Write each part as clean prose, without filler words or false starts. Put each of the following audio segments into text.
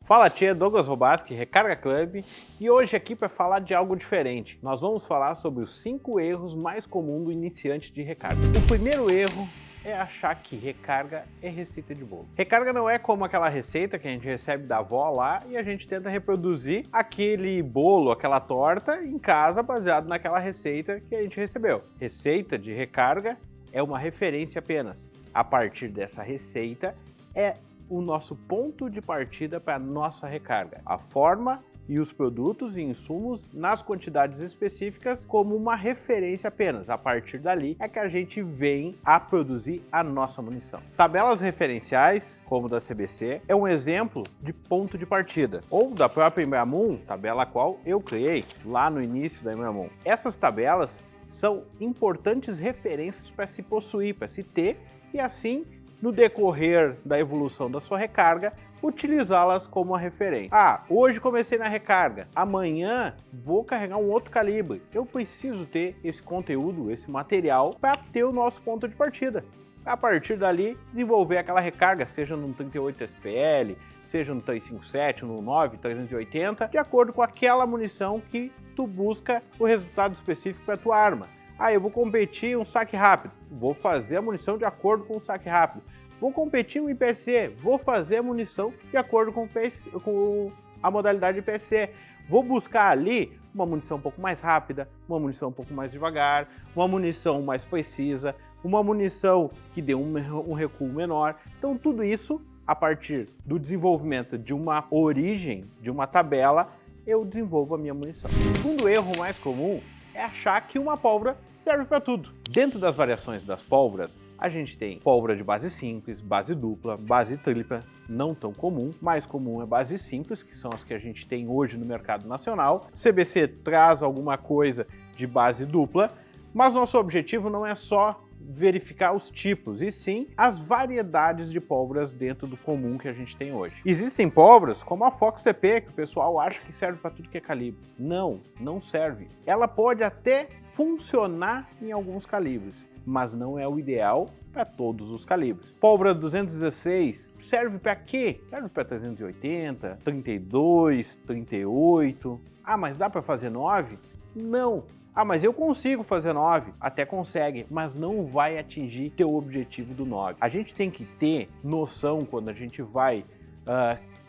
Fala tia, Douglas Robaski, Recarga Club, e hoje aqui para falar de algo diferente. Nós vamos falar sobre os 5 erros mais comuns do iniciante de recarga. O primeiro erro é achar que recarga é receita de bolo. Recarga não é como aquela receita que a gente recebe da avó lá e a gente tenta reproduzir aquele bolo, aquela torta em casa baseado naquela receita que a gente recebeu. Receita de recarga é uma referência apenas. A partir dessa receita é o nosso ponto de partida para a nossa recarga. A forma e os produtos e insumos nas quantidades específicas como uma referência apenas. A partir dali é que a gente vem a produzir a nossa munição. Tabelas referenciais, como da CBC, é um exemplo de ponto de partida, ou da própria Embramun, tabela a qual eu criei lá no início da Embramun. Essas tabelas são importantes referências para se possuir, para se ter, e assim no decorrer da evolução da sua recarga, utilizá-las como uma referência. Hoje comecei na recarga, amanhã vou carregar um outro calibre. Eu preciso ter esse conteúdo, esse material, para ter o nosso ponto de partida. A partir dali, desenvolver aquela recarga, seja no 38 SPL, seja no 357, no 9, 380, de acordo com aquela munição que tu busca o resultado específico para a tua arma. Eu vou competir um saque rápido, vou fazer a munição de acordo com o saque rápido. Vou competir um IPC, vou fazer a munição de acordo com a modalidade IPC. Vou buscar ali uma munição um pouco mais rápida, uma munição um pouco mais devagar, uma munição mais precisa, uma munição que dê um recuo menor. Então tudo isso, a partir do desenvolvimento de uma origem, de uma tabela, eu desenvolvo a minha munição. O segundo erro mais comum é achar que uma pólvora serve para tudo. Dentro das variações das pólvoras, a gente tem pólvora de base simples, base dupla, base tripla, não tão comum. Mais comum é base simples, que são as que a gente tem hoje no mercado nacional. CBC traz alguma coisa de base dupla, mas nosso objetivo não é só verificar os tipos, e sim as variedades de pólvoras dentro do comum que a gente tem hoje. Existem pólvoras como a Fox CP, que o pessoal acha que serve para tudo que é calibre. Não, não serve. Ela pode até funcionar em alguns calibres, mas não é o ideal para todos os calibres. Pólvora 216 serve para quê? Serve para 380, 32, 38. Mas dá para fazer 9? Não. Mas eu consigo fazer 9, até consegue, mas não vai atingir teu objetivo do 9. A gente tem que ter noção quando a gente vai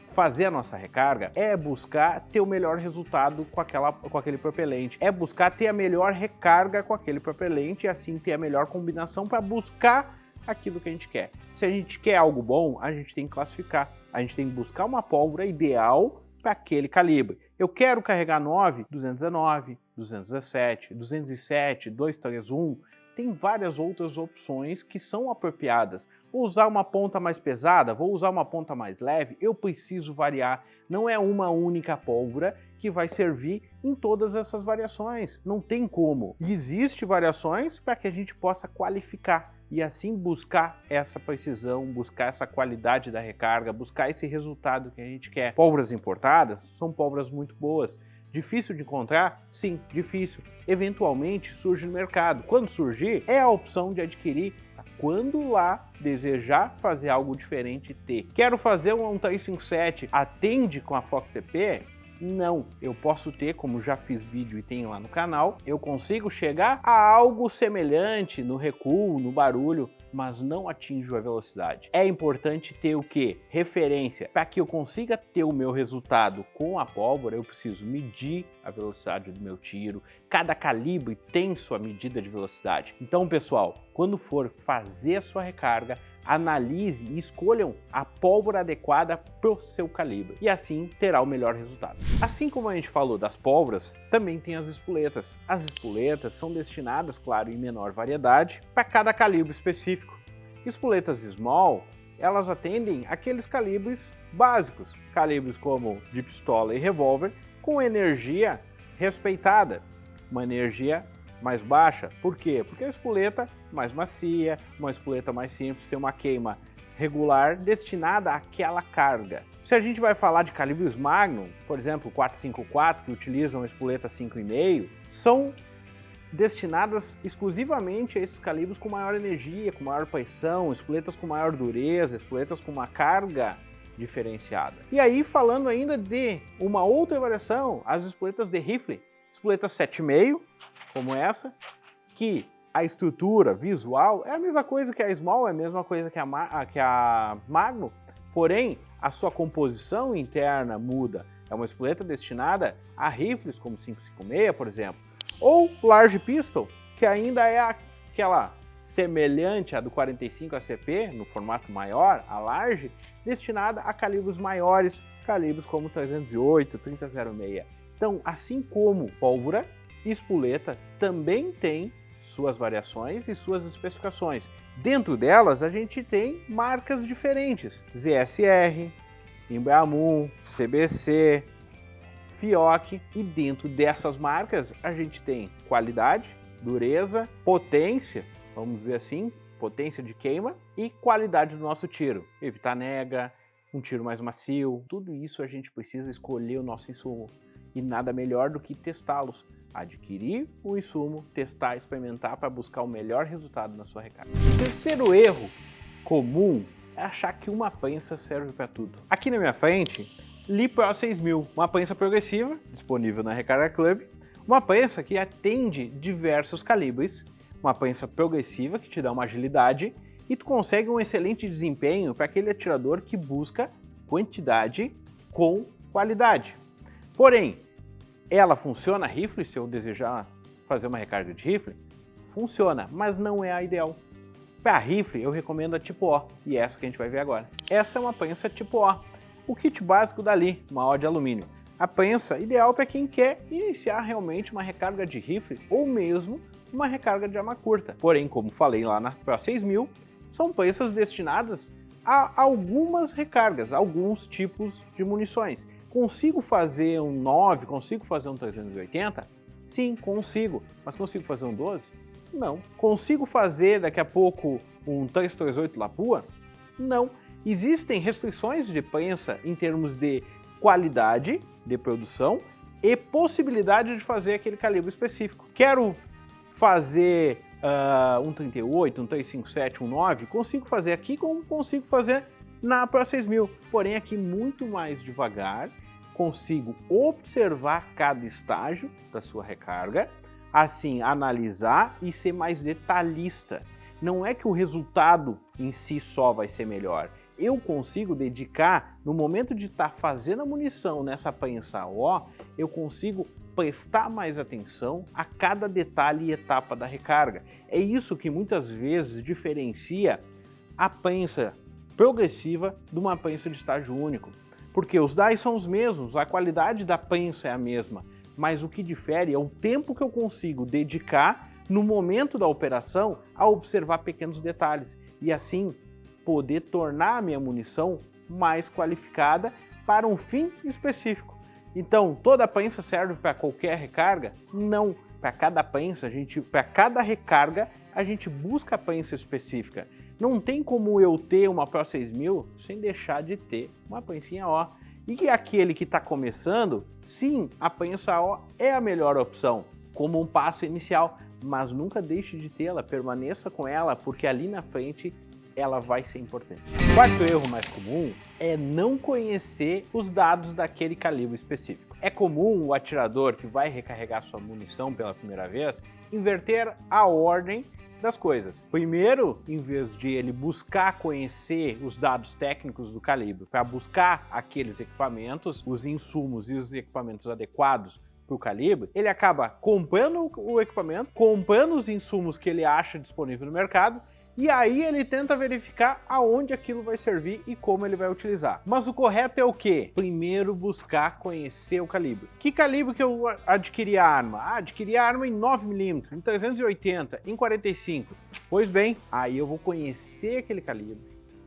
fazer a nossa recarga, é buscar ter o melhor resultado com aquele propelente, é buscar ter a melhor recarga com aquele propelente e assim ter a melhor combinação para buscar aquilo que a gente quer. Se a gente quer algo bom, a gente tem que classificar, a gente tem que buscar uma pólvora ideal para aquele calibre. Eu quero carregar 9, 219, 217, 207, 231, tem várias outras opções que são apropriadas. Vou usar uma ponta mais pesada, vou usar uma ponta mais leve, eu preciso variar. Não é uma única pólvora que vai servir em todas essas variações, não tem como. Existem variações para que a gente possa qualificar e assim buscar essa precisão, buscar essa qualidade da recarga, buscar esse resultado que a gente quer. Pólvoras importadas são pólvoras muito boas. Difícil de encontrar? Sim, difícil. Eventualmente surge no mercado. Quando surgir, é a opção de adquirir quando lá desejar fazer algo diferente e ter. Quero fazer um 357, atende com a Fox TP? Não, eu posso ter, como já fiz vídeo e tem lá no canal, eu consigo chegar a algo semelhante no recuo, no barulho, mas não atinjo a velocidade. É importante ter o quê? Referência. Para que eu consiga ter o meu resultado com a pólvora, eu preciso medir a velocidade do meu tiro. Cada calibre tem sua medida de velocidade. Então, pessoal, quando for fazer a sua recarga, analise e escolham a pólvora adequada para o seu calibre e assim terá o melhor resultado. Assim como a gente falou das pólvoras, também tem as espoletas. As espoletas são destinadas, claro, em menor variedade para cada calibre específico. Espoletas small, elas atendem aqueles calibres básicos, calibres como de pistola e revólver, com energia respeitada, uma energia mais baixa. Por quê? Porque a espoleta mais macia, uma espoleta mais simples, tem uma queima regular destinada àquela carga. Se a gente vai falar de calibres Magnum, por exemplo, 454, que utilizam espoleta 5,5, são destinadas exclusivamente a esses calibres com maior energia, com maior pressão, espoletas com maior dureza, espoletas com uma carga diferenciada. E aí, falando ainda de uma outra variação, as espoletas de rifle, espoletas 7,5, como essa, que a estrutura visual é a mesma coisa que a Small, é a mesma coisa que a Magnum, porém, a sua composição interna muda. É uma espoleta destinada a rifles como 5,56, por exemplo, ou Large Pistol, que ainda é aquela semelhante à do 45 ACP, no formato maior, a Large, destinada a calibres maiores, calibres como 308, 30,06. Então, assim como pólvora, espoleta também tem suas variações e suas especificações. Dentro delas, a gente tem marcas diferentes, ZSR, Imbramun, CBC, Fioc, e dentro dessas marcas a gente tem qualidade, dureza, potência, vamos dizer assim, potência de queima e qualidade do nosso tiro. Evitar nega, um tiro mais macio, tudo isso a gente precisa escolher o nosso insumo. E nada melhor do que testá-los. Adquirir o insumo, testar, experimentar para buscar o melhor resultado na sua recarga. O terceiro erro comum é achar que uma prensa serve para tudo. Aqui na minha frente, Lee Pro 6000, uma prensa progressiva, disponível na Recarga Club, uma prensa que atende diversos calibres, uma prensa progressiva que te dá uma agilidade e tu consegue um excelente desempenho para aquele atirador que busca quantidade com qualidade. Porém, ela funciona rifle, se eu desejar fazer uma recarga de rifle? Funciona, mas não é a ideal. Para rifle, eu recomendo a tipo O, e é essa que a gente vai ver agora. Essa é uma prensa tipo O, o kit básico dali, uma O de alumínio. A prensa ideal para quem quer iniciar realmente uma recarga de rifle ou mesmo uma recarga de arma curta. Porém, como falei lá na Pro 6000, são prensas destinadas a algumas recargas, alguns tipos de munições. Consigo fazer um 9, consigo fazer um 380? Sim, consigo. Mas consigo fazer um 12? Não. Consigo fazer daqui a pouco um 338 Lapua? Não. Existem restrições de prensa em termos de qualidade de produção e possibilidade de fazer aquele calibre específico. Quero fazer um 38, um 357, um 9, consigo fazer aqui como consigo fazer na Pro 6000, porém aqui muito mais devagar, consigo observar cada estágio da sua recarga, assim analisar e ser mais detalhista. Não é que o resultado em si só vai ser melhor, eu consigo dedicar, no momento de estar fazendo a munição nessa prensa O, eu consigo prestar mais atenção a cada detalhe e etapa da recarga. É isso que muitas vezes diferencia a prensa progressiva de uma prensa de estágio único. Porque os DAIs são os mesmos, a qualidade da prensa é a mesma, mas o que difere é o tempo que eu consigo dedicar no momento da operação a observar pequenos detalhes e assim poder tornar a minha munição mais qualificada para um fim específico. Então, toda prensa serve para qualquer recarga? Não. Para cada prensa, para cada recarga, a gente busca a prensa específica. Não tem como eu ter uma Pro 6000 sem deixar de ter uma prensinha O. E aquele que está começando, sim, a prensa O é a melhor opção, como um passo inicial, mas nunca deixe de tê-la, permaneça com ela, porque ali na frente ela vai ser importante. O quarto erro mais comum é não conhecer os dados daquele calibre específico. É comum o atirador que vai recarregar sua munição pela primeira vez inverter a ordem das coisas. Primeiro, em vez de ele buscar conhecer os dados técnicos do calibre, para buscar aqueles equipamentos, os insumos e os equipamentos adequados para o calibre, ele acaba comprando o equipamento, comprando os insumos que ele acha disponível no mercado, e aí ele tenta verificar aonde aquilo vai servir e como ele vai utilizar. Mas o correto é o quê? Primeiro buscar conhecer o calibre. Que calibre que eu adquiri a arma? Adquiri a arma em 9mm, em 380, em 45. Pois bem, aí eu vou conhecer aquele calibre,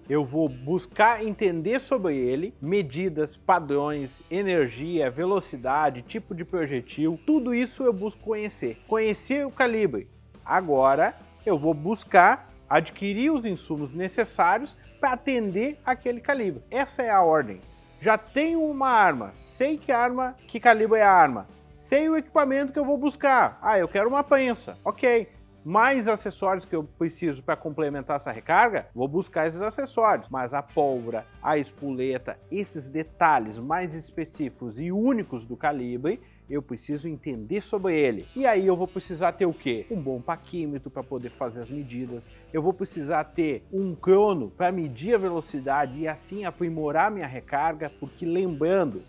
eu vou buscar entender sobre ele, medidas, padrões, energia, velocidade, tipo de projetil, tudo isso eu busco conhecer. Conhecer o calibre. Agora eu vou buscar adquirir os insumos necessários para atender aquele calibre. Essa é a ordem. Já tenho uma arma, sei que calibre é a arma, sei o equipamento que eu vou buscar. Ah, eu quero uma prensa. Ok, mais acessórios que eu preciso para complementar essa recarga, vou buscar esses acessórios. Mas a pólvora, a espoleta, esses detalhes mais específicos e únicos do calibre, eu preciso entender sobre ele. E aí eu vou precisar ter o quê? Um bom paquímetro para poder fazer as medidas. Eu vou precisar ter um crono para medir a velocidade e assim aprimorar minha recarga, porque lembrando,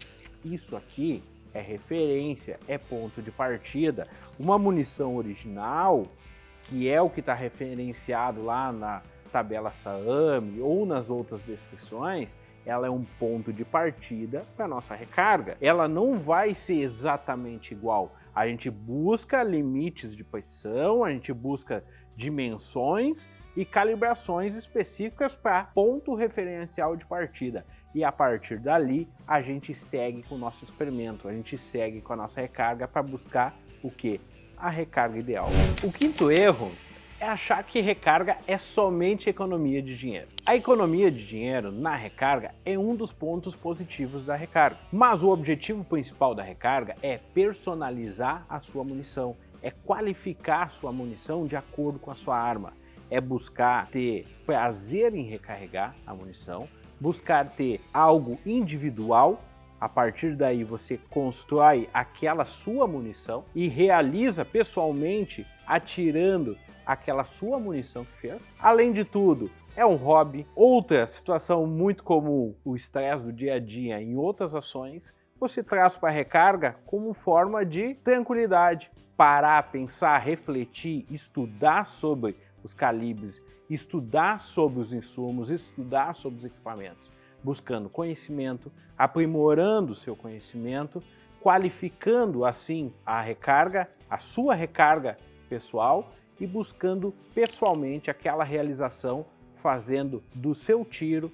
isso aqui é referência, é ponto de partida. Uma munição original, que é o que está referenciado lá na tabela SAAME ou nas outras descrições, ela é um ponto de partida para a nossa recarga. Ela não vai ser exatamente igual. A gente busca limites de precisão, a gente busca dimensões e calibrações específicas para ponto referencial de partida. E a partir dali, a gente segue com o nosso experimento, a gente segue com a nossa recarga para buscar o quê? A recarga ideal. O quinto erro é achar que recarga é somente economia de dinheiro. A economia de dinheiro na recarga é um dos pontos positivos da recarga, mas o objetivo principal da recarga é personalizar a sua munição, é qualificar a sua munição de acordo com a sua arma, é buscar ter prazer em recarregar a munição, buscar ter algo individual. A partir daí você constrói aquela sua munição e realiza pessoalmente atirando aquela sua munição que fez. Além de tudo, é um hobby. Outra situação muito comum, o estresse do dia a dia em outras ações, você traz para a recarga como forma de tranquilidade. Parar, pensar, refletir, estudar sobre os calibres, estudar sobre os insumos, estudar sobre os equipamentos, buscando conhecimento, aprimorando o seu conhecimento, qualificando assim a recarga, a sua recarga pessoal e buscando pessoalmente aquela realização, fazendo do seu tiro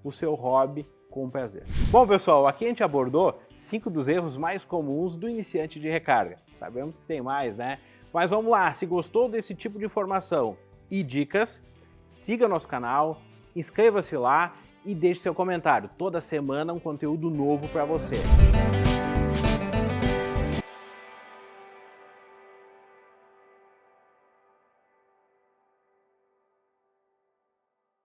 o seu hobby com prazer. Bom pessoal, aqui a gente abordou 5 dos erros mais comuns do iniciante de recarga. Sabemos que tem mais, né? Mas vamos lá, se gostou desse tipo de informação e dicas, siga nosso canal, inscreva-se lá e deixe seu comentário. Toda semana um conteúdo novo para você.